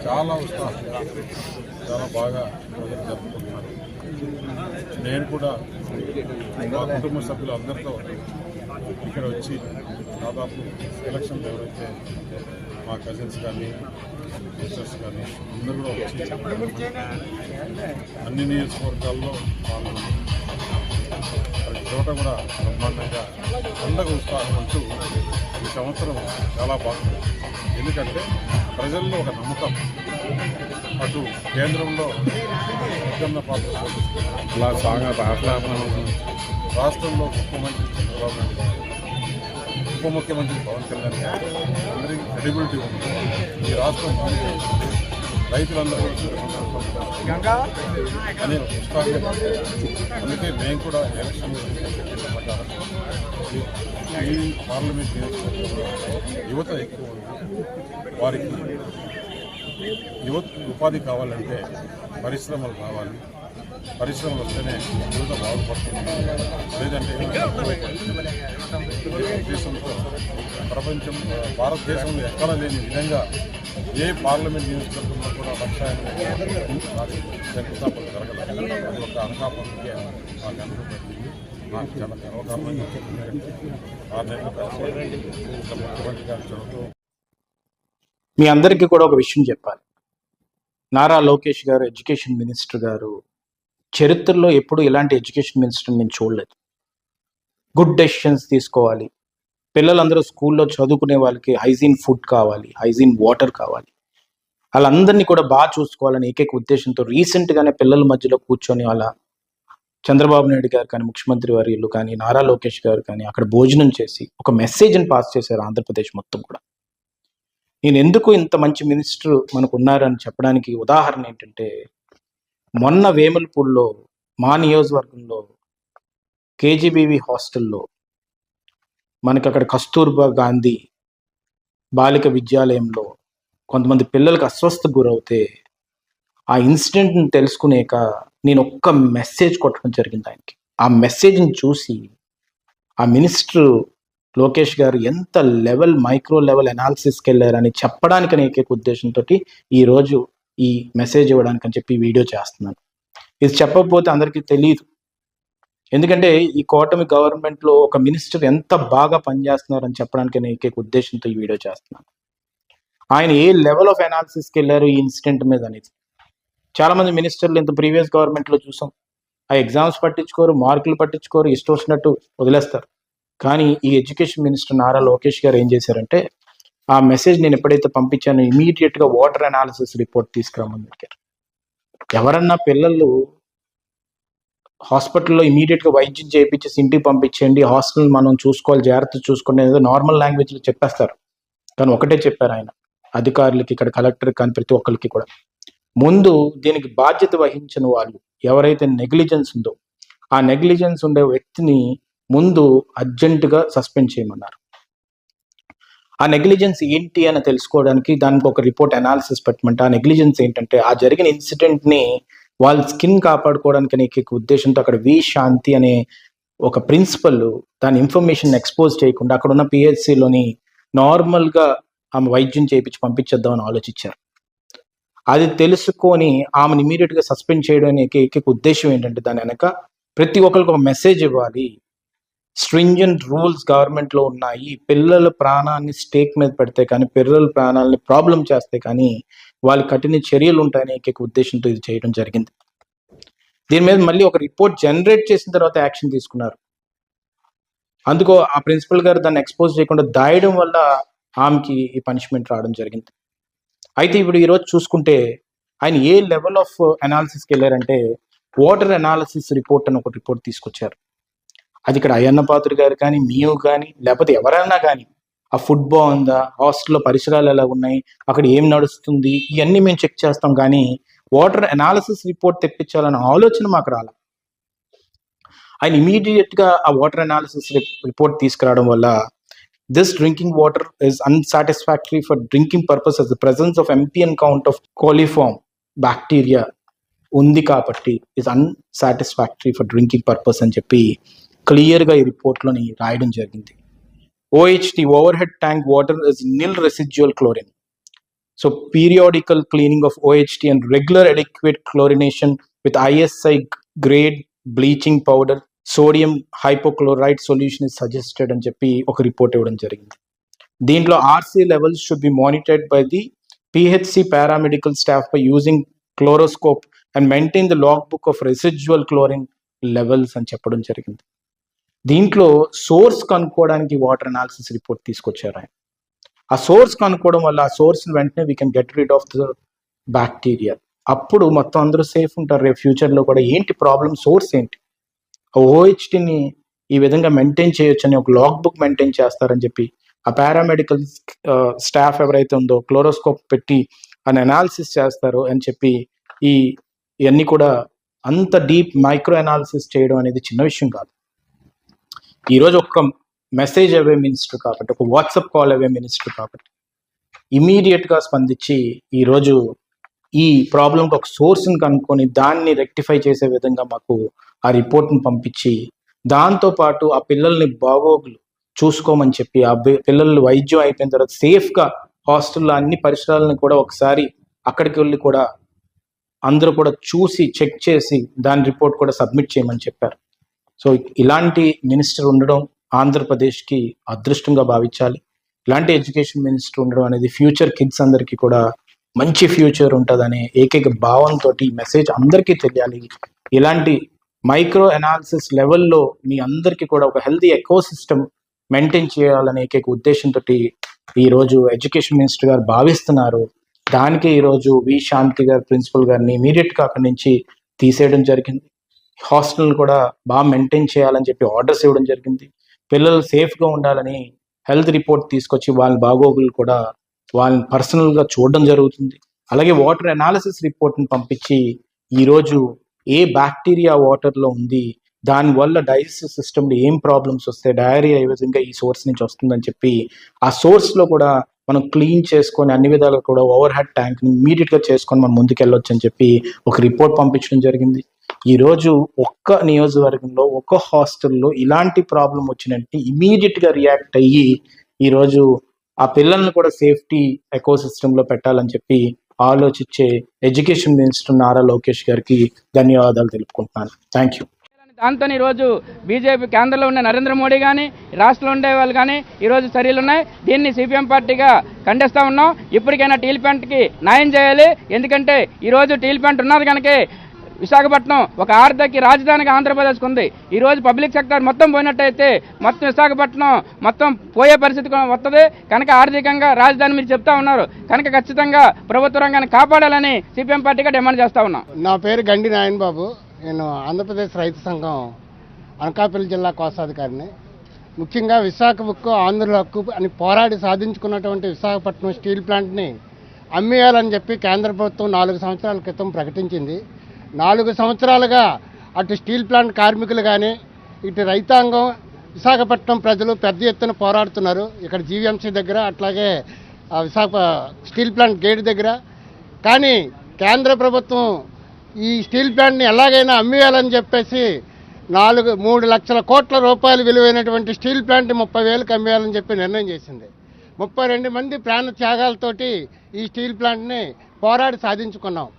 చాలా ఉత్సాహంగా చాలా బాగా రోజులు జరుపుకుంటున్నారు. నేను కూడా మా కుటుంబ సభ్యులు అందరితో ఇక్కడ వచ్చి దాదాపు ఎలక్షన్లు ఎవరైతే మా కజిన్స్ కానీ సిస్టర్స్ కానీ అందరూ కూడా వచ్చి అన్ని నియోజకవర్గాల్లో పాల్గొన్నారు. ప్రతి చోట కూడా బ్రహ్మాండంగా పండగ ఉత్సాహం అంటూ ఈ సంవత్సరం చాలా బాగుంది. ఎందుకంటే ప్రజల్లో ఒక నమ్మకం, అటు కేంద్రంలో ముఖ్యమైన పాత్ర రాష్ట్రంలో ముఖ్యమంత్రి చంద్రబాబు నాయుడు గారు, ఉప ముఖ్యమంత్రి పవన్ కళ్యాణ్ గారు అందరికీ క్రెడిబిలిటీ ఉంది. ఈ రాష్ట్రం రైతులందరూ అనే ఉత్సాహంగా, అందుకే మేము కూడా ఎలక్షన్ ఈ పార్లమెంట్ నియోజకవర్గంలో యువత ఎక్కువ ఉంది. వారికి యువత ఉపాధి కావాలంటే పరిశ్రమలు కావాలి. పరిశ్రమలు వస్తేనే యువత బాగుపడుతుంది. లేదంటే దేశంతో ప్రపంచం భారతదేశంలో ఎక్కడ లేని విధంగా ఏ పార్లమెంట్ నియోజకవర్గంలో కూడా 1,80,000 శంకుస్థాపన జరగలేదు. అది ఒక అనకాపల్లికి నాకు అనుకుంటుంది. నాకు చాలా గర్వకారణంగా 6 నెలల ముఖ్యమంత్రి గారు చదువుతూ మీ అందరికీ కూడా ఒక విషయం చెప్పాలి. నారా లోకేష్ గారు ఎడ్యుకేషన్ మినిస్టర్ గారు చరిత్రలో ఎప్పుడు ఇలాంటి ఎడ్యుకేషన్ మినిస్టర్ నేను చూడలేదు. గుడ్ డెసిషన్స్ తీసుకోవాలి. పిల్లలందరూ స్కూల్లో చదువుకునే వాళ్ళకి హైజీన్ ఫుడ్ కావాలి, హైజీన్ వాటర్ కావాలి. వాళ్ళందరినీ కూడా బాగా చూసుకోవాలని ఏకైక ఉద్దేశంతో రీసెంట్గానే పిల్లల మధ్యలో కూర్చొని అలా చంద్రబాబు నాయుడు గారు కానీ, ముఖ్యమంత్రి వర్యులు కానీ, నారా లోకేష్ గారు కానీ అక్కడ భోజనం చేసి ఒక మెసేజ్ని పాస్ చేశారు ఆంధ్రప్రదేశ్ మొత్తం కూడా. నేను ఎందుకు ఇంత మంచి మినిస్టర్ మనకు ఉన్నారని చెప్పడానికి ఉదాహరణ ఏంటంటే, మొన్న వేములపూడిలో మా నియోజకవర్గంలో కేజీబీవీ హాస్టల్లో మనకి అక్కడ కస్తూర్బా గాంధీ బాలిక విద్యాలయంలో కొంతమంది పిల్లలకు అస్వస్థకు గురవుతే ఆ ఇన్సిడెంట్ని తెలుసుకునేక నేను ఒక్క మెసేజ్ కొట్టడం జరిగింది ఆయనకి. ఆ మెసేజ్ని చూసి ఆ మినిస్టర్ లోకేష్ గారు ఎంత లెవెల్ మైక్రో లెవెల్ అనాలిసిస్కి వెళ్ళారని చెప్పడానికి ఏకైక ఉద్దేశంతో ఈరోజు ఈ మెసేజ్ ఇవ్వడానికి అని చెప్పి వీడియో చేస్తున్నాను. ఇది చెప్పకపోతే అందరికీ తెలియదు. ఎందుకంటే ఈ కూటమి గవర్నమెంట్లో ఒక మినిస్టర్ ఎంత బాగా పనిచేస్తున్నారని చెప్పడానికి ఏకైక ఉద్దేశంతో ఈ వీడియో చేస్తున్నాను. ఆయన ఏ లెవెల్ ఆఫ్ అనాలిసిస్కి వెళ్ళారు ఈ ఇన్సిడెంట్ మీద అనేది. చాలామంది మినిస్టర్లు ఇంత ప్రీవియస్ గవర్నమెంట్లో చూసాం. ఆ ఎగ్జామ్స్ పట్టించుకోరు, మార్కులు పట్టించుకోరు, ఇష్టం వచ్చినట్టు వదిలేస్తారు. కానీ ఈ ఎడ్యుకేషన్ మినిస్టర్ నారా లోకేష్ గారు ఏం చేశారంటే, ఆ మెసేజ్ నేను ఎప్పుడైతే పంపించానో ఇమీడియట్గా వాటర్ అనాలిసిస్ రిపోర్ట్ తీసుకురామని చెప్పారు. ఎవరన్నా పిల్లలు హాస్పిటల్లో ఇమీడియట్గా వైద్యం చేయించేసి ఇంటికి పంపించండి, హాస్టల్ మనం చూసుకోవాలి, జాగ్రత్త చూసుకోండి ఏదో నార్మల్ లాంగ్వేజ్లో చెప్పేస్తారు. కానీ ఒకటే చెప్పారు ఆయన అధికారులకి, ఇక్కడ కలెక్టర్ కానీ ప్రతి ఒక్కరికి కూడా, ముందు దీనికి బాధ్యత వహించిన వాళ్ళు ఎవరైతే నెగ్లిజెన్స్ ఉందో ఆ నెగ్లిజెన్స్ ఉండే వ్యక్తిని ముందు అర్జెంటుగా సస్పెండ్ చేయమన్నారు. ఆ నెగ్లిజెన్స్ ఏంటి అని తెలుసుకోవడానికి దానికి ఒక రిపోర్ట్ అనాలిసిస్ పెట్టమంటే, ఆ నెగ్లిజెన్స్ ఏంటంటే ఆ జరిగిన ఇన్సిడెంట్ని వాళ్ళ స్కిన్ కాపాడుకోవడానికి అనే ఉద్దేశంతో అక్కడ వి శాంతి అనే ఒక ప్రిన్సిపల్ దాని ఇన్ఫర్మేషన్ ఎక్స్పోజ్ చేయకుండా అక్కడ ఉన్న పిహెచ్సిలోని నార్మల్గా ఆమె వైద్యం చేయించి పంపించేద్దామని ఆలోచించారు. అది తెలుసుకొని ఆమెను ఇమీడియట్గా సస్పెండ్ చేయడం ఏకైక ఉద్దేశం ఏంటంటే, దాని వెనక ప్రతి ఒక్కరికి ఒక మెసేజ్ ఇవ్వాలి. స్ట్రింజెంట్ రూల్స్ గవర్నమెంట్లో ఉన్నాయి. పిల్లల ప్రాణాన్ని స్టేక్ మీద పెడితే కానీ, పిల్లల ప్రాణాలని ప్రాబ్లం చేస్తే కానీ వాళ్ళ కఠిన చర్యలు ఉంటాయని ఏకైక ఉద్దేశంతో ఇది చేయడం జరిగింది. దీని మీద మళ్ళీ ఒక రిపోర్ట్ జనరేట్ చేసిన తర్వాత యాక్షన్ తీసుకున్నారు. అందుకో ఆ ప్రిన్సిపల్ గారు దాన్ని ఎక్స్పోజ్ చేయకుండా దాయడం వల్ల ఆమెకి ఈ పనిష్మెంట్ రావడం జరిగింది. అయితే ఇప్పుడు ఈరోజు చూసుకుంటే ఆయన ఏ లెవెల్ ఆఫ్ అనాలిసిస్కి వెళ్ళారంటే, వాటర్ అనాలిసిస్ రిపోర్ట్ అని ఒక రిపోర్ట్ తీసుకొచ్చారు. అది ఇక్కడ అయ్యన్న పాత్ర గారు కానీ, మేము కానీ, లేకపోతే ఎవరైనా కానీ ఆ ఫుడ్ బాగుందా, హాస్టల్లో పరిసరాలు ఎలా ఉన్నాయి, అక్కడ ఏం నడుస్తుంది, ఇవన్నీ మేము చెక్ చేస్తాం. కానీ వాటర్ అనాలిసిస్ రిపోర్ట్ తెప్పించాలన్న ఆలోచన మాకు రాల. ఆయన ఇమీడియట్గా ఆ వాటర్ అనాలిసిస్ రిపోర్ట్ తీసుకురావడం వల్ల, this drinking water is unsatisfactory for drinking purpose as the presence of MP and count of coliform bacteria ఉంది కాబట్టి is unsatisfactory for drinking purpose అని చెప్పి క్లియర్గా ఈ రిపోర్ట్లోని రాయడం జరిగింది. OHT, overhead tank water, is nil residual chlorine. So periodical cleaning of OHT and regular adequate chlorination with ISI grade bleaching powder, sodium hypochlorite solution is suggested అని చెప్పి ఒక report ఇవ్వడం జరిగింది. దీంట్లో RC levels should be monitored by the PHC paramedical staff by using chloroscope and maintain the logbook of residual chlorine levels అని చెప్పడం జరిగింది. దీంట్లో సోర్స్ కనుక్కోవడానికి వాటర్ అనాలిసిస్ రిపోర్ట్ తీసుకొచ్చారు ఆయన. ఆ సోర్స్ కనుక్కోవడం వల్ల ఆ సోర్స్ వెంటనే we can get rid of the bacteria. అప్పుడు మొత్తం అందరూ సేఫ్ ఉంటారు. రేపు ఫ్యూచర్లో కూడా ఏంటి ప్రాబ్లం, సోర్స్ ఏంటి, OHTని ఈ విధంగా మెయింటైన్ చేయొచ్చు అని ఒక లాగ్ బుక్ మెయింటైన్ చేస్తారని చెప్పి ఆ పారామెడికల్ స్టాఫ్ ఎవరైతే ఉందో క్లోరోస్కోప్ పెట్టి అని అనాలిసిస్ చేస్తారు అని చెప్పి ఇవన్నీ కూడా అంత డీప్ మైక్రో అనాలిసిస్ చేయడం అనేది చిన్న విషయం కాదు. ఈరోజు ఒక మెసేజ్ అవే మినిస్టర్ కాబట్టి, ఒక వాట్సాప్ కాల్ అవే మినిస్టర్ కాబట్టి ఇమీడియట్గా స్పందించి ఈరోజు ఈ ప్రాబ్లంకి ఒక సోర్స్ని కనుక్కొని దాన్ని రెక్టిఫై చేసే విధంగా మాకు ఆ రిపోర్ట్ని పంపించి దాంతోపాటు ఆ పిల్లల్ని బాగోగులు చూసుకోమని చెప్పి ఆ పిల్లలు వైద్యం అయిపోయిన తర్వాత సేఫ్గా హాస్టల్లో అన్ని పరిసరాలను కూడా ఒకసారి అక్కడికి వెళ్ళి కూడా అందరూ కూడా చూసి చెక్ చేసి దాని రిపోర్ట్ కూడా సబ్మిట్ చేయమని చెప్పారు. సో ఇలాంటి మినిస్టర్ ఉండడం ఆంధ్రప్రదేశ్కి అదృష్టంగా భావించాలి. ఇలాంటి ఎడ్యుకేషన్ మినిస్టర్ ఉండడం అనేది ఫ్యూచర్ కిడ్స్ అందరికీ కూడా మంచి ఫ్యూచర్ ఉంటుందనే ఏకైక భావంతో ఈ మెసేజ్ అందరికీ తెలియాలి. ఇలాంటి మైక్రో అనాలిసిస్ లెవెల్లో మీ అందరికీ కూడా ఒక హెల్తీ ఎకోసిస్టమ్ మెయింటైన్ చేయాలనే ఏకైక ఉద్దేశంతో ఈరోజు ఎడ్యుకేషన్ మినిస్టర్ గారు భావిస్తున్నారు. దానికి ఈరోజు వి శాంతి గారు ప్రిన్సిపల్ గారిని ఇమీడియట్గా అక్కడి నుంచి తీసేయడం జరిగింది. హాస్టల్ కూడా బాగా మెయింటైన్ చేయాలని చెప్పి ఆర్డర్స్ ఇవ్వడం జరిగింది. పిల్లలు సేఫ్గా ఉండాలని హెల్త్ రిపోర్ట్ తీసుకొచ్చి వాళ్ళ బాగోగులు కూడా వాళ్ళని పర్సనల్గా చూడడం జరుగుతుంది. అలాగే వాటర్ అనాలిసిస్ రిపోర్ట్ని పంపించి ఈరోజు ఏ బ్యాక్టీరియా వాటర్లో ఉంది, దానివల్ల డైజెస్టివ్ సిస్టమ్లో ఏం ప్రాబ్లమ్స్ వస్తాయి, డయేరియా ఏ విధంగా ఈ సోర్స్ నుంచి వస్తుందని చెప్పి ఆ సోర్స్లో కూడా మనం క్లీన్ చేసుకొని అన్ని విధాలుగా కూడా ఓవర్ హెడ్ ట్యాంక్ని ఇమీడియట్గా చేసుకొని మనం ముందుకెళ్ళొచ్చు అని చెప్పి ఒక రిపోర్ట్ పంపించడం జరిగింది. ఈరోజు ఒక్క నియోజకవర్గంలో ఒక్క హాస్టల్లో ఇలాంటి ప్రాబ్లం వచ్చినట్టు ఇమీడియట్గా రియాక్ట్ అయ్యి ఈరోజు ఆ పిల్లల్ని కూడా సేఫ్టీ ఎకోసిస్టంలో పెట్టాలని చెప్పి ఆలోచించే ఎడ్యుకేషన్ మినిస్టర్ నారా లోకేష్ గారికి ధన్యవాదాలు తెలుపుకుంటున్నాను. Thank you. దాంతో ఈరోజు బీజేపీ కేంద్రంలో ఉన్న నరేంద్ర మోడీ కానీ రాష్ట్రంలో ఉండే వాళ్ళు కానీ ఈరోజు చర్యలు ఉన్నాయి. దీన్ని సిపిఎం పార్టీగా ఖండిస్తూ ఉన్నాం. ఇప్పటికైనా స్టీల్ ప్లాంట్కి న్యాయం చేయాలి. ఎందుకంటే ఈరోజు స్టీల్ ప్లాంట్ ఉన్నది కనుక విశాఖపట్నం ఒక ఆర్థిక రాజధానిగా ఆంధ్రప్రదేశ్కి ఉంది. ఈరోజు పబ్లిక్ సెక్టర్ మొత్తం పోయినట్టయితే మొత్తం విశాఖపట్నం మొత్తం పోయే పరిస్థితి వస్తుంది. కనుక ఆర్థికంగా రాజధాని మీరు చెప్తా ఉన్నారు కనుక ఖచ్చితంగా ప్రభుత్వ రంగాన్ని కాపాడాలని సిపిఎం పార్టీగా డిమాండ్ చేస్తూ ఉన్నాం. నా పేరు గండి నారాయణ బాబు. నేను ఆంధ్రప్రదేశ్ రైతు సంఘం అనకాపల్లి జిల్లా కోశాధికారిని. ముఖ్యంగా విశాఖ ఉక్కు ఆంధ్రుల హక్కు అని పోరాడి సాధించుకున్నటువంటి విశాఖపట్నం స్టీల్ ప్లాంట్ని అమ్మేయాలని చెప్పి కేంద్ర ప్రభుత్వం 4 సంవత్సరాల క్రితం ప్రకటించింది. 4 సంవత్సరాలుగా అటు స్టీల్ ప్లాంట్ కార్మికులు కానీ ఇటు రైతాంగం విశాఖపట్నం ప్రజలు పెద్ద ఎత్తున పోరాడుతున్నారు. ఇక్కడ జీవీఎంసీ దగ్గర అట్లాగే విశాఖ స్టీల్ ప్లాంట్ గేట్ దగ్గర. కానీ కేంద్ర ప్రభుత్వం ఈ స్టీల్ ప్లాంట్ని ఎలాగైనా అమ్మేయాలని చెప్పేసి 3 లక్షల కోట్ల రూపాయలు విలువైనటువంటి స్టీల్ ప్లాంట్ 30,000కి అమ్మేయాలని చెప్పి నిర్ణయం చేసింది. 32 మంది ప్రాణ త్యాగాలతోటి ఈ స్టీల్ ప్లాంట్ని పోరాడి సాధించుకున్నాం.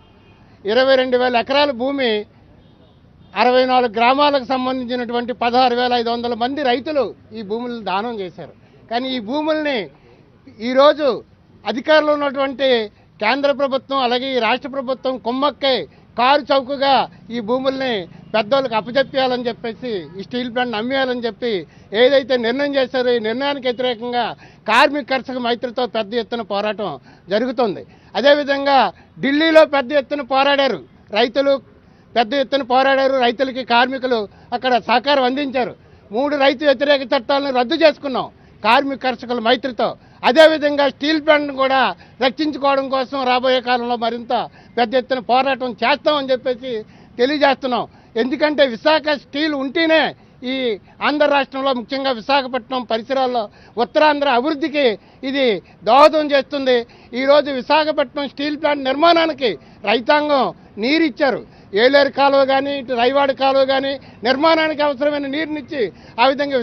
22,000 ఎకరాల భూమి 64 గ్రామాలకు సంబంధించినటువంటి 16,500 మంది రైతులు ఈ భూములను దానం చేశారు. కానీ ఈ భూముల్ని ఈరోజు అధికారంలో ఉన్నటువంటి కేంద్ర ప్రభుత్వం అలాగే ఈ రాష్ట్ర ప్రభుత్వం కుమ్మక్కై కారు చౌకగా ఈ భూముల్ని పెద్దోళ్ళకి అప్పచెప్పేయాలని చెప్పేసి ఈ స్టీల్ ప్లాంట్ అమ్మేయాలని చెప్పి ఏదైతే నిర్ణయం చేశారో ఈ నిర్ణయానికి వ్యతిరేకంగా కార్మిక కర్షక మైత్రితో పెద్ద ఎత్తున పోరాటం జరుగుతుంది. అదేవిధంగా ఢిల్లీలో పెద్ద ఎత్తున పోరాడారు రైతులు, పెద్ద ఎత్తున పోరాడారు. రైతులకి కార్మికులు అక్కడ సహకారం అందించారు. 3 రైతు వ్యతిరేక చట్టాలను రద్దు చేసుకున్నాం కార్మిక కర్షకుల మైత్రితో. అదేవిధంగా స్టీల్ ప్లాంట్ను కూడా రక్షించుకోవడం కోసం రాబోయే కాలంలో మరింత పెద్ద ఎత్తున పోరాటం చేస్తామని చెప్పేసి తెలియజేస్తున్నాం. ఎందుకంటే విశాఖ స్టీల్ ఉంటేనే ఈ ఆంధ్ర రాష్ట్రంలో ముఖ్యంగా విశాఖపట్నం పరిసరాల్లో ఉత్తరాంధ్ర అభివృద్ధికి ఇది దోహదం చేస్తుంది. ఈరోజు విశాఖపట్నం స్టీల్ ప్లాంట్ నిర్మాణానికి రైతాంగం నీరిచ్చారు. ఏలేరు కాలువ కానీ ఇటు రైవాడ కాలువ కానీ నిర్మాణానికి అవసరమైన నీరునిచ్చి ఆ విధంగా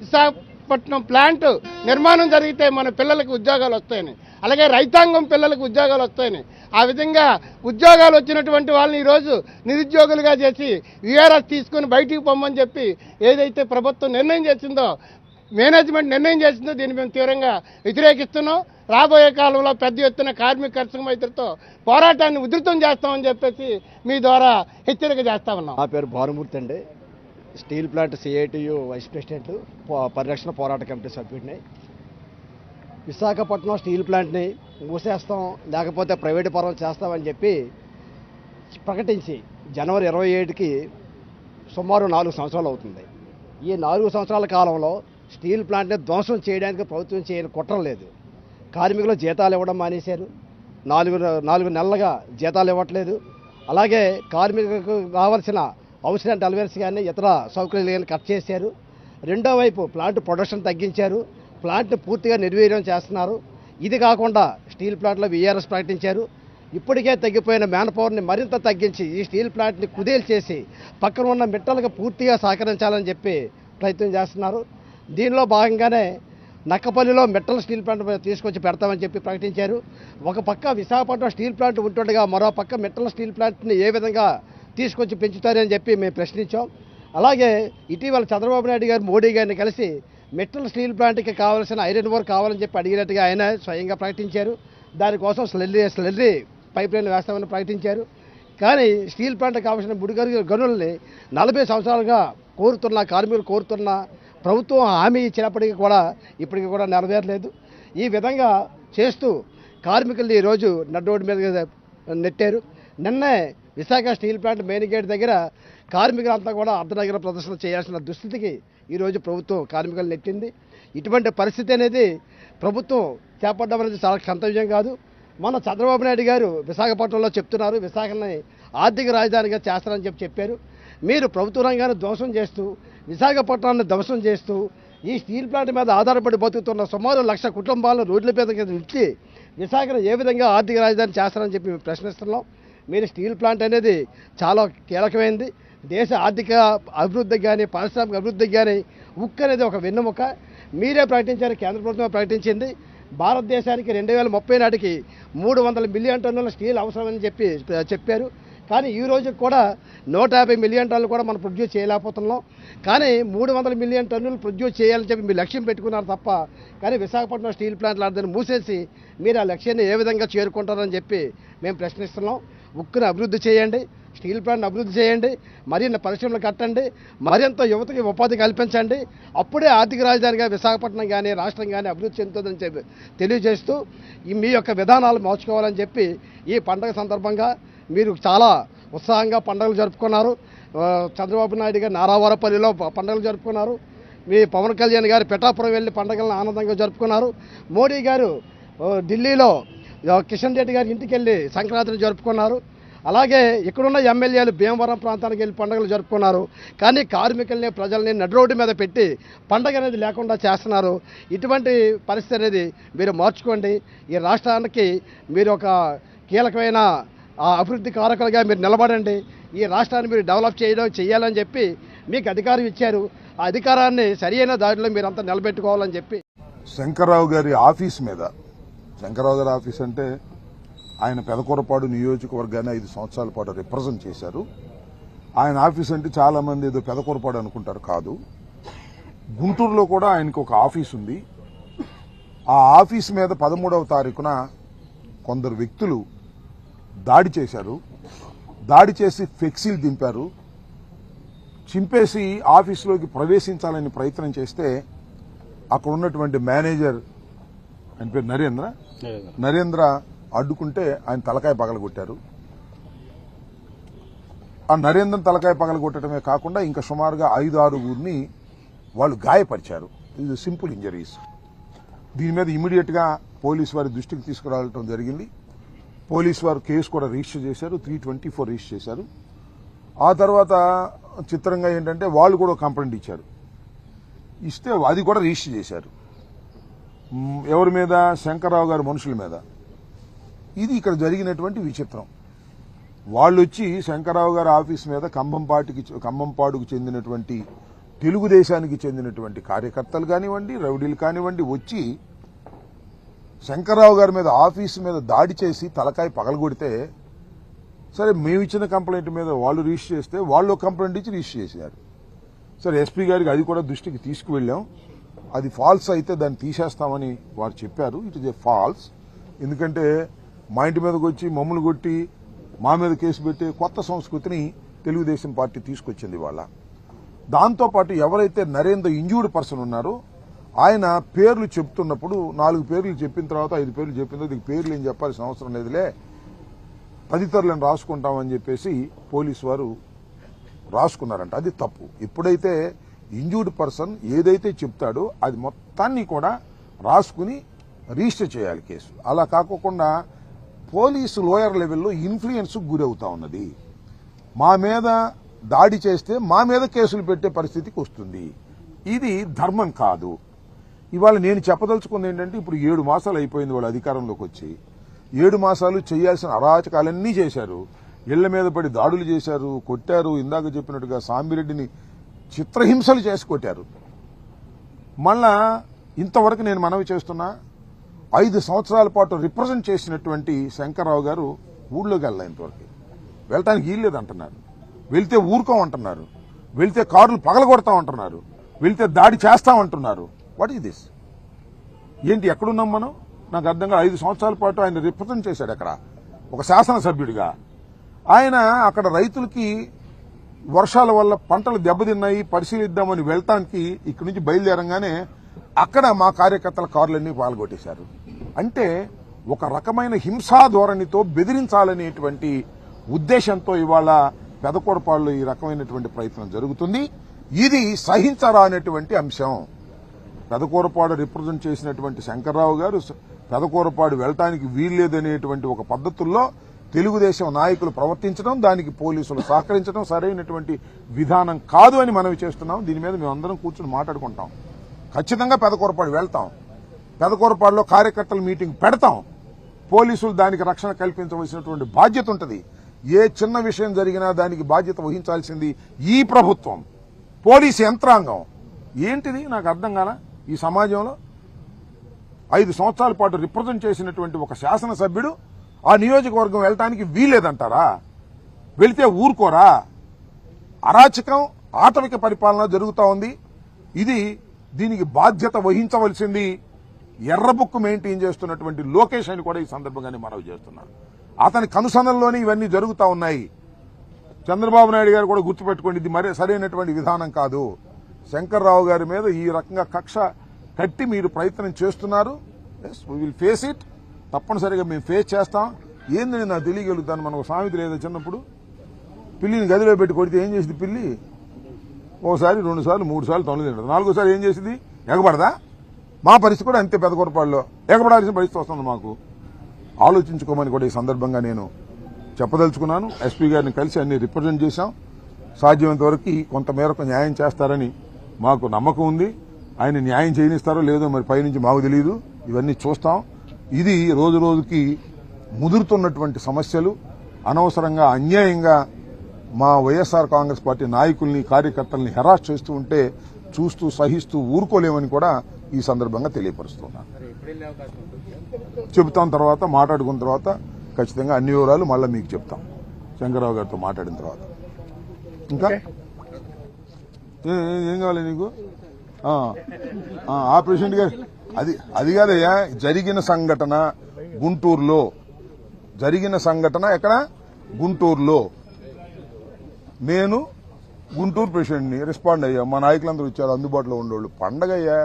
విశాఖపట్నం ప్లాంట్ నిర్మాణం జరిగితే మన పిల్లలకు ఉద్యోగాలు వస్తాయని, అలాగే రైతాంగం పిల్లలకు ఉద్యోగాలు వస్తాయని, ఆ విధంగా ఉద్యోగాలు వచ్చినటువంటి వాళ్ళని ఈరోజు నిరుద్యోగులుగా చేసి వీఆర్ఎస్ తీసుకుని బయటికి పొమ్మని చెప్పి ఏదైతే ప్రభుత్వం నిర్ణయం చేసిందో, మేనేజ్మెంట్ నిర్ణయం చేసిందో దీన్ని మేము తీవ్రంగా వ్యతిరేకిస్తున్నాం. రాబోయే కాలంలో పెద్ద ఎత్తున కార్మిక కర్షక మైత్రితో పోరాటాన్ని ఉధృతం చేస్తామని చెప్పేసి మీ ద్వారా హెచ్చరిక చేస్తా ఉన్నాం. నా పేరు భానుమూర్తి అండి. Steel plant CITU vice president, పరిరక్షణ పోరాట కమిటీ సభ్యుడిని. విశాఖపట్నం స్టీల్ ప్లాంట్ని మూసేస్తాం లేకపోతే ప్రైవేటు పరం చేస్తామని చెప్పి ప్రకటించి జనవరి 27కి సుమారు 4 సంవత్సరాలు అవుతుంది. ఈ 4 సంవత్సరాల కాలంలో స్టీల్ ప్లాంట్ని ధ్వంసం చేయడానికి ప్రభుత్వం చేయని కుట్ర లేదు. కార్మికులు జీతాలు ఇవ్వడం మానేశారు. 4 నెలలుగా జీతాలు ఇవ్వట్లేదు. అలాగే కార్మికులకు రావాల్సిన అవసరం అలవెన్స్ కానీ ఇతర సౌకర్యాలు కానీ కట్ చేశారు. రెండో వైపు ప్లాంట్ ప్రొడక్షన్ తగ్గించారు. ప్లాంట్ పూర్తిగా నిర్వీర్యం చేస్తున్నారు. ఇది కాకుండా స్టీల్ ప్లాంట్లో వీఆర్ఎస్ ప్రకటించారు. ఇప్పటికే తగ్గిపోయిన మ్యాన్ పవర్ని మరింత తగ్గించి ఈ స్టీల్ ప్లాంట్ని కుదేలు చేసి పక్కన ఉన్న మిట్టలకు పూర్తిగా సహకరించాలని చెప్పి ప్రయత్నం చేస్తున్నారు. దీనిలో భాగంగానే నక్కపల్లిలో మెటల్ స్టీల్ ప్లాంట్ తీసుకొచ్చి పెడతామని చెప్పి ప్రకటించారు. ఒక పక్క విశాఖపట్నం స్టీల్ ప్లాంట్ ఉంటుండగా మరో పక్క మెటల్ స్టీల్ ప్లాంట్ని ఏ విధంగా తీసుకొచ్చి పెంచుతారని చెప్పి మేము ప్రశ్నించాం. అలాగే ఇటీవల చంద్రబాబు నాయుడు గారు మోడీ గారిని కలిసి మెటల్ స్టీల్ ప్లాంట్కి కావాల్సిన ఐరన్ ఓర్ కావాలని చెప్పి అడిగినట్టుగా ఆయన స్వయంగా ప్రకటించారు. దానికోసం స్లెర్రీ పైప్ లైన్ వేస్తామని ప్రకటించారు. కానీ స్టీల్ ప్లాంట్ కావాల్సిన ముడిగరు గనుల్ని 40 సంవత్సరాలుగా కార్మికులు కోరుతున్న ప్రభుత్వం హామీ ఇచ్చినప్పటికీ కూడా ఇప్పటికీ కూడా నెరవేరలేదు. ఈ విధంగా చేస్తూ కార్మికుల్ని ఈరోజు నడ్డోడి మీద నెట్టారు. నిన్నే Visakha steel plant main gate దగ్గర కార్మికులంతా కూడా అర్ధనగర ప్రదర్శన చేయాల్సిన దుస్థితికి ఈరోజు ప్రభుత్వం కార్మికులు నెట్టింది. ఇటువంటి పరిస్థితి అనేది ప్రభుత్వం చేపట్టడం అనేది చాలా కర్తవ్యం కాదు. మన చంద్రబాబు నాయుడు గారు విశాఖపట్నంలో చెప్తున్నారు విశాఖని ఆర్థిక రాజధానిగా చేస్తారని చెప్పారు. మీరు ప్రభుత్వ రంగాన్ని ధ్వంసం చేస్తూ విశాఖపట్నాన్ని ధ్వంసం చేస్తూ ఈ స్టీల్ ప్లాంట్ మీద ఆధారపడి బతుకుతున్న సుమారు 1,00,000 కుటుంబాలను రోడ్ల మీద ఇచ్చి విశాఖను ఏ విధంగా ఆర్థిక రాజధాని చేస్తారని చెప్పి మేము ప్రశ్నిస్తున్నాం. మీరు స్టీల్ ప్లాంట్ అనేది చాలా కీలకమైంది. దేశ ఆర్థిక అభివృద్ధికి కానీ పారిశ్రామిక అభివృద్ధికి కానీ ఉక్కు అనేది ఒక వెన్నెముక. మీరే ప్రకటించారు, కేంద్ర ప్రభుత్వం ప్రకటించింది భారతదేశానికి 2030 నాటికి 300 మిలియన్ టన్నుల స్టీల్ అవసరమని చెప్పారు. కానీ ఈ రోజు కూడా 150 మిలియన్ టన్నులు కూడా మనం ప్రొడ్యూస్ చేయలేకపోతున్నాం. కానీ 300 మిలియన్ టన్నులు ప్రొడ్యూస్ చేయాలని చెప్పి మీరు లక్ష్యం పెట్టుకున్నారు తప్ప, కానీ విశాఖపట్నం స్టీల్ ప్లాంట్ లాంటిదని మూసేసి మీరు ఆ లక్ష్యాన్ని ఏ విధంగా చేరుకుంటారని చెప్పి మేము ప్రశ్నిస్తున్నాం. ఉక్కును అభివృద్ధి చేయండి, స్టీల్ ప్లాంట్ అభివృద్ధి చేయండి, మరిన్ని పరిశ్రమలు కట్టండి, మరింత యువతకి ఉపాధి కల్పించండి. అప్పుడే ఆర్థిక రాజధానిగా విశాఖపట్నం కానీ రాష్ట్రం కానీ అభివృద్ధి చెందుతుందని చెప్పి తెలియజేస్తూ మీ యొక్క విధానాలు మార్చుకోవాలని చెప్పి ఈ పండుగ సందర్భంగా మీరు చాలా ఉత్సాహంగా పండుగలు జరుపుకున్నారు. చంద్రబాబు నాయుడు గారు నారావారపల్లిలో పండుగలు జరుపుకున్నారు. మీ పవన్ కళ్యాణ్ గారు పిఠాపురం వెళ్ళి పండుగలను ఆనందంగా జరుపుకున్నారు. మోడీ గారు ఢిల్లీలో కిషన్ రెడ్డి గారి ఇంటికి వెళ్ళి సంక్రాంతిని జరుపుకున్నారు. అలాగే ఇక్కడున్న ఎమ్మెల్యేలు భీమవరం ప్రాంతానికి వెళ్ళి పండుగలు జరుపుకున్నారు. కానీ కార్మికుల్ని ప్రజల్ని నడ్రోడ్డు మీద పెట్టి పండుగ అనేది లేకుండా చేస్తున్నారు. ఇటువంటి పరిస్థితి అనేది మీరు మార్చుకోండి. ఈ రాష్ట్రానికి మీరు ఒక కీలకమైన అభివృద్ధి కారకులుగా మీరు నిలబడండి. ఈ రాష్ట్రాన్ని మీరు డెవలప్ చేయాలని చెప్పి మీకు అధికారం ఇచ్చారు. ఆ అధికారాన్ని సరైన దారిలో మీరంతా నిలబెట్టుకోవాలని చెప్పి శంకర్రావు గారి ఆఫీస్ మీద, శంకర్రావు గారి ఆఫీస్ అంటే ఆయన పెదకూరపాడు నియోజకవర్గాన్ని 5 సంవత్సరాల పాటు రిప్రజెంట్ చేశారు. ఆయన ఆఫీస్ అంటే చాలా మంది ఏదో పెదకూరపాడు అనుకుంటారు, కాదు. గుంటూరులో కూడా ఆయనకు ఒక ఆఫీస్ ఉంది. ఆ ఆఫీస్ మీద 13వ తారీఖున కొందరు వ్యక్తులు దాడి చేశారు. దాడి చేసి ఫ్లెక్సీలు దింపారు. చింపేసి ఆఫీసులోకి ప్రవేశించాలని ప్రయత్నం చేస్తే అక్కడ ఉన్నటువంటి మేనేజర్, ఆయన పేరు నరేంద్ర అడ్డుకుంటే ఆయన తలకాయ పగలగొట్టారు. ఆ నరేంద్రన్ తలకాయ పగలగొట్టడమే కాకుండా ఇంకా సుమారుగా 5-6 వాళ్ళు గాయపరిచారు. ఇది సింపుల్ ఇంజరీస్. దీని మీద ఇమీడియట్ గా పోలీసు వారి దృష్టికి తీసుకురావడం జరిగింది. పోలీసు వారు కేసు కూడా రిజిస్టర్ చేశారు, 324 రిజిస్టర్ చేశారు. ఆ తర్వాత చిత్రంగా ఏంటంటే వాళ్ళు కూడా కంప్లైంట్ ఇచ్చారు. ఇస్తే అది కూడా రిజిస్టర్ చేశారు. ఎవరి మీద? శంకర్రావు గారి మనుషుల మీద. ఇది ఇక్కడ జరిగినటువంటి విచిత్రం. వాళ్ళు వచ్చి శంకర్రావు గారి ఆఫీస్ మీద ఖమ్మంపాడుకు చెందినటువంటి తెలుగుదేశానికి చెందినటువంటి కార్యకర్తలు కానివ్వండి, రౌడీలు కానివ్వండి వచ్చి శంకర్రావు గారి మీద ఆఫీసు మీద దాడి చేసి తలకాయ పగలగొడితే, సరే మేము ఇచ్చిన కంప్లైంట్ మీద వాళ్ళు రిజిస్టర్ చేస్తే వాళ్ళు కంప్లైంట్ ఇచ్చి రిజిస్టర్ చేశారు. సరే ఎస్పీ గారికి అది కూడా దృష్టికి తీసుకువెళ్ళాం. అది ఫాల్స్ అయితే దాన్ని తీసేస్తామని వారు చెప్పారు. It is a falls. ఎందుకంటే మా ఇంటి మీదకి వచ్చి మమ్మల్ని కొట్టి మా మీద కేసు పెట్టే కొత్త సంస్కృతిని తెలుగుదేశం పార్టీ తీసుకొచ్చింది ఇవాళ. దాంతోపాటు ఎవరైతే నరేంద్ర ఇంజూర్డ్ పర్సన్ ఉన్నారో ఆయన పేర్లు చెప్తున్నప్పుడు 4 పేర్లు చెప్పిన తర్వాత 5 పేర్లు చెప్పిన తర్వాత దీనికి పేర్లు ఏం చెప్పాల్సిన అవసరం లేదులే, తదితరులను రాసుకుంటామని చెప్పేసి పోలీసు వారు రాసుకున్నారంట. అది తప్పు. ఎప్పుడైతే ఇంజూర్డ్ పర్సన్ ఏదైతే చెప్తాడో అది మొత్తాన్ని కూడా రాసుకుని రిజిస్టర్ చేయాలి కేసు. అలా కాకుండా పోలీసు లోయర్ లెవెల్లో ఇన్ఫ్లుయెన్స్ గురవుతా ఉన్నది. మా మీద దాడి చేస్తే మా మీద కేసులు పెట్టే పరిస్థితికి వస్తుంది. ఇది ధర్మం కాదు. ఇవాళ నేను చెప్పదలుచుకుంది ఏంటంటే, ఇప్పుడు 7 మాసాలు అయిపోయింది వాళ్ళు అధికారంలోకి వచ్చి. 7 మాసాలు చేయాల్సిన అరాచకాలన్నీ చేశారు. ఇళ్ల మీద పడి దాడులు చేశారు, కొట్టారు. ఇందాక చెప్పినట్టుగా సాంబిరెడ్డిని చిత్రహింసలు చేసి కొట్టారు. మళ్ళా ఇంతవరకు నేను మనవి చేస్తున్నా, 5 సంవత్సరాల పాటు రిప్రజెంట్ చేసినటువంటి శంకర్రావు గారు ఊళ్ళోకి వెళ్ళాలి. ఇంతవరకు వెళ్ళటానికి వీల్లేదంటున్నారు. వెళ్తే ఊరుకోమంటున్నారు, వెళ్తే కార్లు పగలగొడతామంటున్నారు, వెళ్తే దాడి చేస్తామంటున్నారు. What is this? ఏంటి, ఎక్కడున్నాం మనం? నాకు అర్థంగా 5 సంవత్సరాల పాటు ఆయన రిప్రజెంట్ చేశాడు అక్కడ ఒక శాసనసభ్యుడిగా. ఆయన అక్కడ రైతులకి వర్షాల వల్ల పంటలు దెబ్బతిన్నాయి పరిశీలిద్దామని వెళ్తానికి ఇక్కడి నుంచి బయలుదేరంగానే అక్కడ మా కార్యకర్తల కార్లన్నీ పాల్గొట్టేశారు. అంటే ఒక రకమైన హింసా ధోరణితో బెదిరించాలనేటువంటి ఉద్దేశంతో ఇవాళ పెదకూరపాడులో ఈ రకమైనటువంటి ప్రయత్నం జరుగుతుంది. ఇది సహించరానటువంటి అంశం. పెదకూరపాడు రిప్రజెంట్ చేసినటువంటి శంకర్రావు గారు పెదకూరపాడు వెళ్ళటానికి వీల్లేదనేటువంటి ఒక పద్ధతుల్లో తెలుగుదేశం నాయకులు ప్రవర్తించడం, దానికి పోలీసులు సహకరించడం సరైనటువంటి విధానం కాదు అని మనవి చేస్తున్నాం. దీని మీద మేమందరం కూర్చొని మాట్లాడుకుంటాం. ఖచ్చితంగా పెదకూరపాడు వెళ్తాం. పెదకూరపాడులో కార్యకర్తల మీటింగ్ పెడతాం. పోలీసులు దానికి రక్షణ కల్పించవలసినటువంటి బాధ్యత ఉంటుంది. ఏ చిన్న విషయం జరిగినా దానికి బాధ్యత వహించాల్సింది ఈ ప్రభుత్వం, పోలీసు యంత్రాంగం. ఏంటిది నాకు అర్థం కాల. ఈ సమాజంలో 5 సంవత్సరాల పాటు రిప్రజెంట్ చేసినటువంటి ఒక శాసనసభ్యుడు ఆ నియోజకవర్గం వెళ్ళటానికి వీల్లేదంటారా? వెళితే ఊరుకోరా? అరాచకం, ఆటవిక పరిపాలన జరుగుతూ ఉంది. దీనికి బాధ్యత వహించవలసింది ఎర్రబుక్కు మెయింటైన్ చేస్తున్నటువంటి లోకేష్ అని కూడా ఈ సందర్భంగానే మనవి చేస్తున్నారు. అతని కనుసన్నల్లోనే ఇవన్నీ జరుగుతూ ఉన్నాయి. చంద్రబాబు నాయుడు గారు కూడా గుర్తుపెట్టుకోండి, ఇది మరీ సరైనటువంటి విధానం కాదు. శంకర్రావు గారి మీద ఈ రకంగా కక్ష కట్టి మీరు ప్రయత్నం చేస్తున్నారు. Yes, we will face it. తప్పనిసరిగా మేము ఫేస్ చేస్తాం. ఏందని నాకు తెలియగలుగుతాను. మనకు సామెత లేదా, చిన్నప్పుడు పిల్లిని గదిలో పెట్టి కొడితే ఏం చేసింది పిల్లి? ఓసారి 2 సార్లు 3 సార్లు తొనలు తింటుంది. 4వసారి ఏం చేసింది? ఎగబడదా? మా పరిస్థితి కూడా అంతే. పెదకూరపాడులో ఎగబడాల్సిన పరిస్థితి వస్తుంది మాకు. ఆలోచించుకోమని కూడా ఈ సందర్భంగా నేను చెప్పదలుచుకున్నాను. ఎస్పీ గారిని కలిసి అన్ని రిప్రజెంట్ చేశాం. సాధ్యమైనంత వరకు కొంతమేరకు న్యాయం చేస్తారని మాకు నమ్మకం ఉంది. ఆయన న్యాయం చేయనిస్తారో లేదో మరి పైనుంచి మాకు తెలియదు. ఇవన్నీ చూస్తాం. ఇది రోజు రోజుకి ముదురుతున్నటువంటి సమస్యలు. అనవసరంగా అన్యాయంగా మా వైఎస్ఆర్ కాంగ్రెస్ పార్టీ నాయకుల్ని కార్యకర్తల్ని హెరాస్ చేస్తూ ఉంటే చూస్తూ సహిస్తూ ఊరుకోలేమని కూడా ఈ సందర్భంగా తెలియపరుస్తున్నాను. చెబుతాం, తర్వాత మాట్లాడుకున్న తర్వాత ఖచ్చితంగా అన్ని వివరాలు మళ్ళీ మీకు చెప్తాం శంకర్రావు గారితో మాట్లాడిన తర్వాత. ఇంకా ఏం కావాలి నీకు? ఆ ప్రెసిడెంట్ గారు అది కాదయ్యా, జరిగిన సంఘటన గుంటూరులో జరిగిన సంఘటన ఎక్కడ? గుంటూరులో. నేను గుంటూరు ప్రెసిడెంట్ని రెస్పాండ్ అయ్యా. మా నాయకులందరూ వచ్చారు, అందుబాటులో ఉండేవాళ్ళు. పండగ అయ్యా,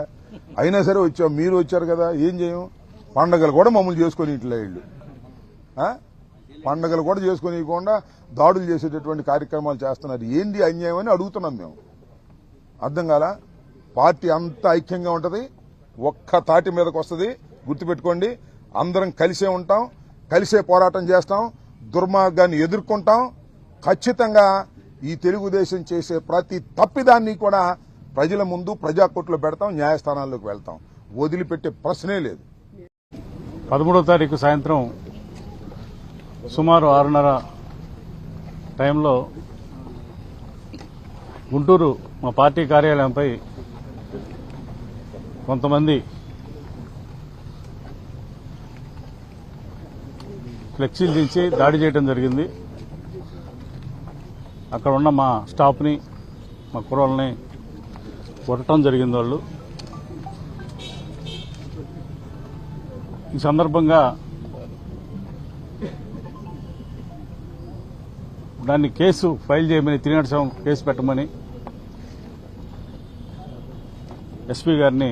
అయినా సరే వచ్చాం. మీరు వచ్చారు కదా, ఏం చేయం? పండగలు కూడా మమ్మల్ని చేసుకొని ఇట్లా ఇళ్ళు పండగలు కూడా చేసుకునికుండా దాడులు చేసేటటువంటి కార్యక్రమాలు చేస్తున్నారు. ఏంటి అన్యాయం అని అడుగుతున్నాం మేము. అర్థం కాలా? పార్టీ అంతా ఐక్యంగా ఉంటుంది, ఒక్క తాటి మీదకి వస్తుంది. గుర్తుపెట్టుకోండి, అందరం కలిసే ఉంటాం, కలిసే పోరాటం చేస్తాం, దుర్మార్గాన్ని ఎదుర్కొంటాం. ఖచ్చితంగా ఈ తెలుగుదేశం చేసే ప్రతి తప్పిదాన్ని కూడా ప్రజల ముందు ప్రజాకోర్టులో పెడతాం, న్యాయస్థానాల్లోకి వెళ్తాం. వదిలిపెట్టే ప్రశ్నే లేదు. 13వ తారీఖు సాయంత్రం సుమారు 6:30 టైంలో గుంటూరు మా పార్టీ కార్యాలయంపై కొంతమంది ఫ్లెక్సీలు దించి దాడి చేయడం జరిగింది. అక్కడ ఉన్న మా స్టాఫ్ని, మా కుర్రోళ్ళని కొట్టడం జరిగింది. వాళ్ళు ఈ సందర్భంగా దాన్ని కేసు ఫైల్ చేయమని 307 కేసు పెట్టమని ఎస్పీ గారిని,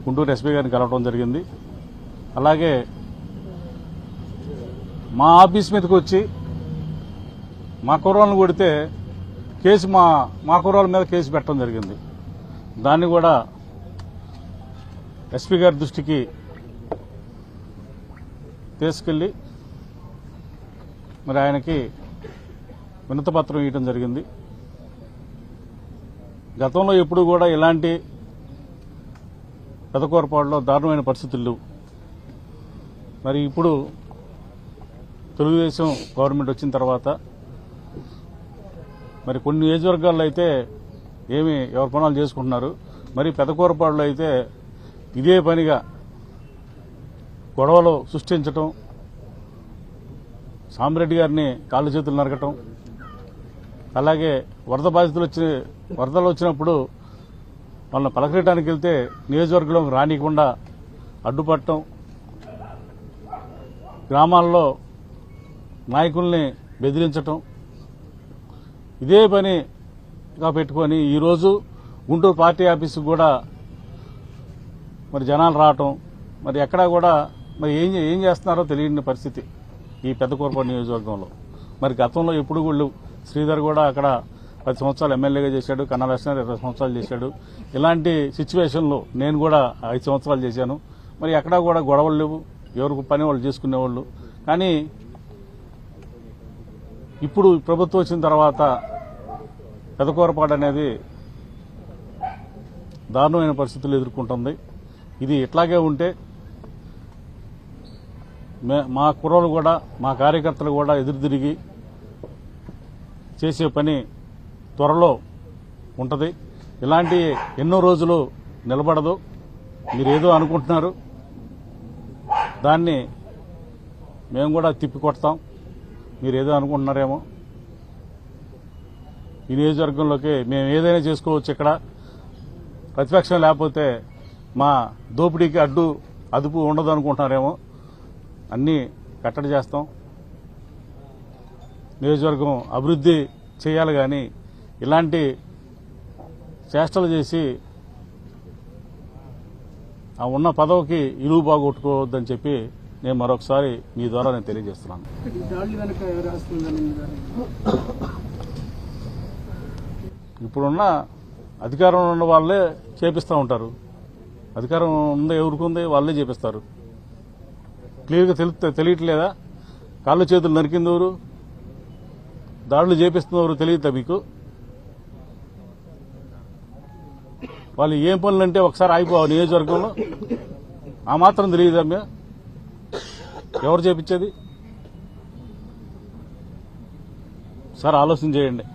గుంటూరు ఎస్పీ గారిని కలవడం జరిగింది. అలాగే మా ఆఫీస్ మీదకి వచ్చి మా కుర్రోళ్ళని కొడితే కేసు మా కుర్రోళ్ళ మీద కేసు పెట్టడం జరిగింది. దాన్ని కూడా ఎస్పీ గారి దృష్టికి తీసుకెళ్లి మరి ఆయనకి వినతిపత్రం ఇవ్వడం జరిగింది. గతంలో ఎప్పుడు కూడా ఇలాంటి పెదకూరపాడులో దారుణమైన పరిస్థితులు లేవు. మరి ఇప్పుడు తెలుగుదేశం గవర్నమెంట్ వచ్చిన తర్వాత మరి కొన్ని నియోజకవర్గాల్లో అయితే ఎవరి పనులు చేసుకుంటున్నారు. మరి పెదకూరపాడులో అయితే ఇదే పనిగా గొడవలు సృష్టించటం, సామిరెడ్డి గారిని కాళ్ళు చేతులు నరకటం, అలాగే వరదలు వచ్చినప్పుడు వాళ్ళని పలకరించడానికి వెళ్తే నియోజకవర్గంలోకి రానియకుండా అడ్డుపట్టడం, గ్రామాల్లో నాయకుల్ని బెదిరించటం, ఇదే పనిగా పెట్టుకొని ఈరోజు గుంటూరు పార్టీ ఆఫీసుకు కూడా మరి జనాలు రావటం, మరి ఎక్కడా కూడా మరి ఏం చేస్తున్నారో తెలియని పరిస్థితి ఈ పెద్దకూరపాడు నియోజకవర్గంలో. మరి గతంలో ఎప్పుడు కూడా శ్రీధర్ కూడా అక్కడ 10 సంవత్సరాలు ఎమ్మెల్యేగా చేశాడు, కన్నా లక్ష్మణ్ 20 సంవత్సరాలు చేశాడు. ఇలాంటి సిచ్యువేషన్లో నేను కూడా 5 సంవత్సరాలు చేశాను. మరి ఎక్కడా కూడా గొడవలు లేవు, ఎవరికి పని వాళ్ళు చేసుకునేవాళ్ళు. కానీ ఇప్పుడు ప్రభుత్వం వచ్చిన తర్వాత పెదకూరపాడు అనేది దారుణమైన పరిస్థితులు ఎదుర్కొంటుంది. ఇది ఇట్లాగే ఉంటే మా కుర్రోళ్ళు కూడా, మా కార్యకర్తలు కూడా ఎదురు తిరిగి చేసే పని త్వరలో ఉంటుంది. ఇలాంటి ఎన్నో రోజులు నిలబడదు. మీరేదో అనుకుంటున్నారు, దాన్ని మేము కూడా తిప్పికొడతాం. మీరేదో అనుకుంటున్నారేమో. ఈ నియోజకవర్గంలోకి మేము ఏదైనా చేసుకోవచ్చు. ఇక్కడ ప్రతిపక్షం లేకపోతే మా దోపిడీకి అదుపు ఉండదు అనుకుంటున్నారేమో. అన్నీ కట్టడి చేస్తాం. నియోజకవర్గం అభివృద్ధి చేయాలి, కానీ ఇలాంటి చేష్టలు చేసి ఆ ఉన్న పదవికి ఇలువ బాగొట్టుకోవద్దని చెప్పి నేను మరొకసారి మీ ద్వారా నేను తెలియజేస్తున్నాను. ఇప్పుడున్న అధికారంలో ఉన్న వాళ్ళే చేపిస్తూ ఉంటారు. అధికారం ఉందా, ఎవరికి ఉంది, వాళ్ళే చేపిస్తారు. క్లియర్గా తెలియట్లేదా? కాళ్ళు చేతులు నరికింది ఎవరు, దాడులు చేపిస్తున్నవారు తెలియదా మీకు? వాళ్ళు ఏం పనులంటే ఒకసారి ఆగిపోవాలి నియోజకవర్గంలో. ఆ మాత్రం తెలియదా? ఎవరు చేపించేది? సార్ ఆలోచన చేయండి.